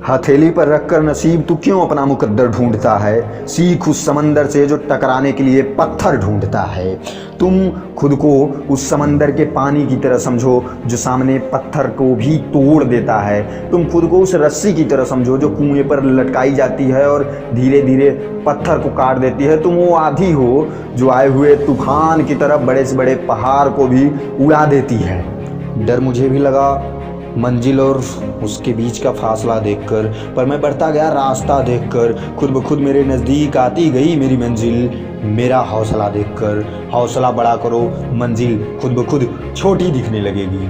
हथेली पर रखकर नसीब तू क्यों अपना मुकद्दर ढूंढता है। सीख उस समंदर से जो टकराने के लिए पत्थर ढूंढता है। तुम खुद को उस समंदर के पानी की तरह समझो जो सामने पत्थर को भी तोड़ देता है। तुम खुद को उस रस्सी की तरह समझो जो कुएं पर लटकाई जाती है और धीरे धीरे पत्थर को काट देती है। तुम वो आंधी हो जो आए हुए तूफान की तरह बड़े से बड़े पहाड़ को भी उड़ा देती है। डर मुझे भी लगा मंजिल और उसके बीच का फासला देखकर, पर मैं बढ़ता गया रास्ता देखकर। खुद ब खुद मेरे नज़दीक आती गई मेरी मंजिल, मेरा हौसला देखकर। हौसला बड़ा करो, मंजिल खुद ब खुद छोटी दिखने लगेगी।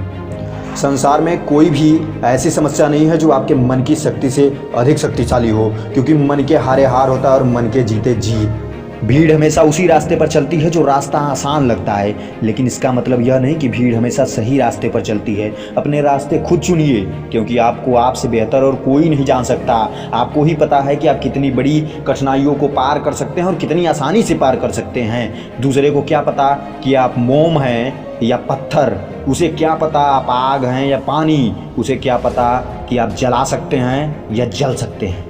संसार में कोई भी ऐसी समस्या नहीं है जो आपके मन की शक्ति से अधिक शक्तिशाली हो, क्योंकि मन के हारे हार होता है और मन के जीते जीत। भीड़ हमेशा उसी रास्ते पर चलती है जो रास्ता आसान लगता है, लेकिन इसका मतलब यह नहीं कि भीड़ हमेशा सही रास्ते पर चलती है। अपने रास्ते खुद चुनिए, क्योंकि आपको आपसे बेहतर और कोई नहीं जान सकता। आपको ही पता है कि आप कितनी बड़ी कठिनाइयों को पार कर सकते हैं और कितनी आसानी से पार कर सकते हैं। दूसरे को क्या पता कि आप मोम हैं या पत्थर, उसे क्या पता आप आग हैं या पानी, उसे क्या पता कि आप जला सकते हैं या जल सकते हैं।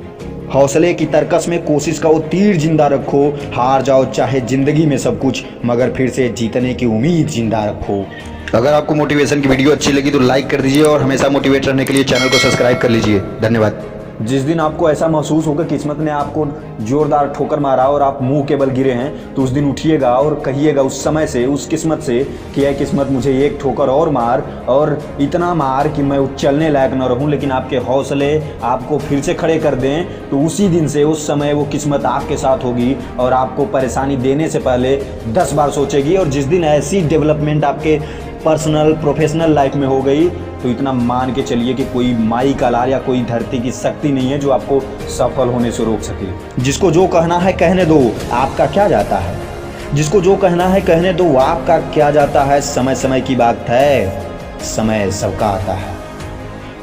हौसले की तरकस में कोशिश का वो तीर जिंदा रखो। हार जाओ चाहे जिंदगी में सब कुछ, मगर फिर से जीतने की उम्मीद जिंदा रखो। अगर आपको मोटिवेशन की वीडियो अच्छी लगी तो लाइक कर दीजिए और हमेशा मोटिवेट रहने के लिए चैनल को सब्सक्राइब कर लीजिए। धन्यवाद। जिस दिन आपको ऐसा महसूस होगा किस्मत ने आपको जोरदार ठोकर मारा और आप मुंह के बल गिरे हैं, तो उस दिन उठिएगा और कहिएगा उस समय से, उस किस्मत से कि यह किस्मत मुझे एक ठोकर और मार, और इतना मार कि मैं चलने लायक न रहूं, लेकिन आपके हौसले आपको फिर से खड़े कर दें। तो उसी दिन से उस समय वो किस्मत आपके साथ होगी और आपको परेशानी देने से पहले 10 बार सोचेगी। और जिस दिन ऐसी डेवलपमेंट आपके पर्सनल प्रोफेशनल लाइफ में हो गई, तो इतना मान के चलिए कि कोई माई का लाल या कोई धरती की शक्ति नहीं है जो आपको सफल होने से रोक सके। जिसको जो कहना है कहने दो, आपका क्या जाता है। जिसको जो कहना है कहने दो, आपका क्या जाता है। समय समय की बात है, समय सबका आता है।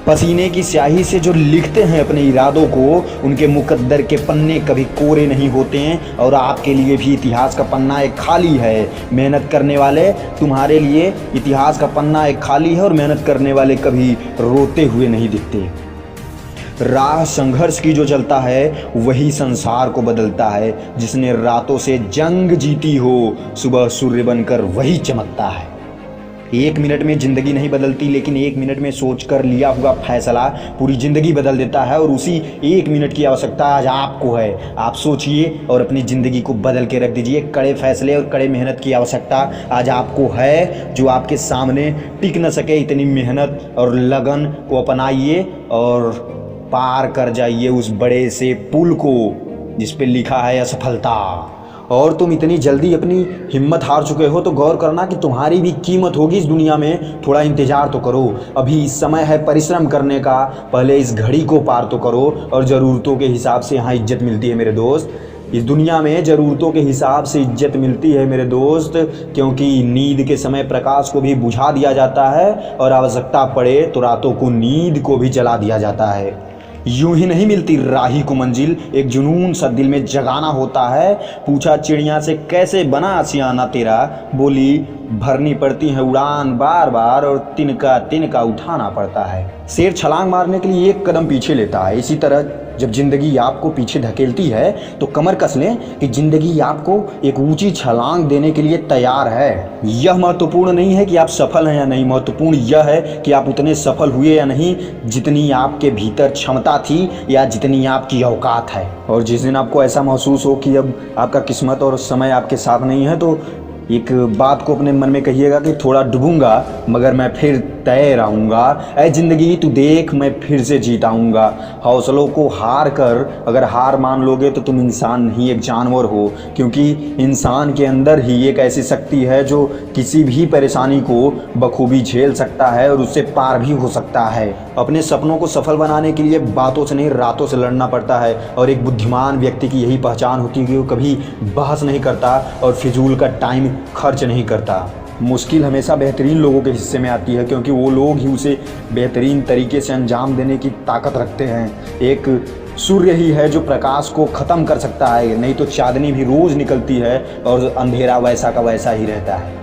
पसीने की स्याही से जो लिखते हैं अपने इरादों को, उनके मुकद्दर के पन्ने कभी कोरे नहीं होते हैं। और आपके लिए भी इतिहास का पन्ना एक खाली है। मेहनत करने वाले, तुम्हारे लिए इतिहास का पन्ना एक खाली है और मेहनत करने वाले कभी रोते हुए नहीं दिखते। राह संघर्ष की जो चलता है वही संसार को बदलता है। जिसने रातों से जंग जीती हो, सुबह सूर्य बनकर वही चमकता है। 1 मिनट में ज़िंदगी नहीं बदलती, लेकिन 1 मिनट में सोचकर लिया हुआ फैसला पूरी ज़िंदगी बदल देता है। और उसी 1 मिनट की आवश्यकता आज आपको है। आप सोचिए और अपनी ज़िंदगी को बदल के रख दीजिए। कड़े फैसले और कड़े मेहनत की आवश्यकता आज आपको है। जो आपके सामने टिक न सके, इतनी मेहनत और लगन को अपनाइए और पार कर जाइए उस बड़े से पुल को जिस पे लिखा है असफलता। और तुम इतनी जल्दी अपनी हिम्मत हार चुके हो तो गौर करना कि तुम्हारी भी कीमत होगी इस दुनिया में। थोड़ा इंतजार तो करो, अभी समय है परिश्रम करने का। पहले इस घड़ी को पार तो करो। और ज़रूरतों के हिसाब से यहाँ इज्जत मिलती है मेरे दोस्त। इस दुनिया में ज़रूरतों के हिसाब से इज्जत मिलती है मेरे दोस्त, क्योंकि नींद के समय प्रकाश को भी बुझा दिया जाता है और आवश्यकता पड़े तो रातों को नींद को भी जला दिया जाता है। यूं ही नहीं मिलती राही को मंजिल, एक जुनून सा दिल में जगाना होता है। पूछा चिड़िया से कैसे बना आशियाना तेरा, बोली भरनी पड़ती है उड़ान बार बार और तिनका तिनका उठाना पड़ता है। शेर छलांग मारने के लिए 1 कदम पीछे लेता है। इसी तरह जब जिंदगी आपको पीछे धकेलती है तो कमर कस लें कि जिंदगी आपको एक ऊंची छलांग देने के लिए तैयार है। यह महत्वपूर्ण नहीं है कि आप सफल हैं या नहीं, महत्वपूर्ण यह है कि आप उतने सफल हुए या नहीं जितनी आपके भीतर क्षमता थी या जितनी आपकी औकात है। और जिस दिन आपको ऐसा महसूस हो कि अब आपका किस्मत और समय आपके साथ नहीं है, तो एक बात को अपने मन में कहिएगा कि थोड़ा डूबूंगा मगर मैं फिर तैर आऊँगा। ऐ ज़िंदगी तू देख, मैं फिर से जीत आऊँगा। हौसलों को हार कर अगर हार मान लोगे तो तुम इंसान नहीं एक जानवर हो, क्योंकि इंसान के अंदर ही एक ऐसी शक्ति है जो किसी भी परेशानी को बखूबी झेल सकता है और उससे पार भी हो सकता है। अपने सपनों को सफल बनाने के लिए बातों से नहीं रातों से लड़ना पड़ता है। और एक बुद्धिमान व्यक्ति की यही पहचान होती है कि वो कभी बहस नहीं करता और फिजूल का टाइम खर्च नहीं करता। मुश्किल हमेशा बेहतरीन लोगों के हिस्से में आती है, क्योंकि वो लोग ही उसे बेहतरीन तरीके से अंजाम देने की ताकत रखते हैं। एक सूर्य ही है जो प्रकाश को ख़त्म कर सकता है, नहीं तो चांदनी भी रोज़ निकलती है और अंधेरा वैसा का वैसा ही रहता है।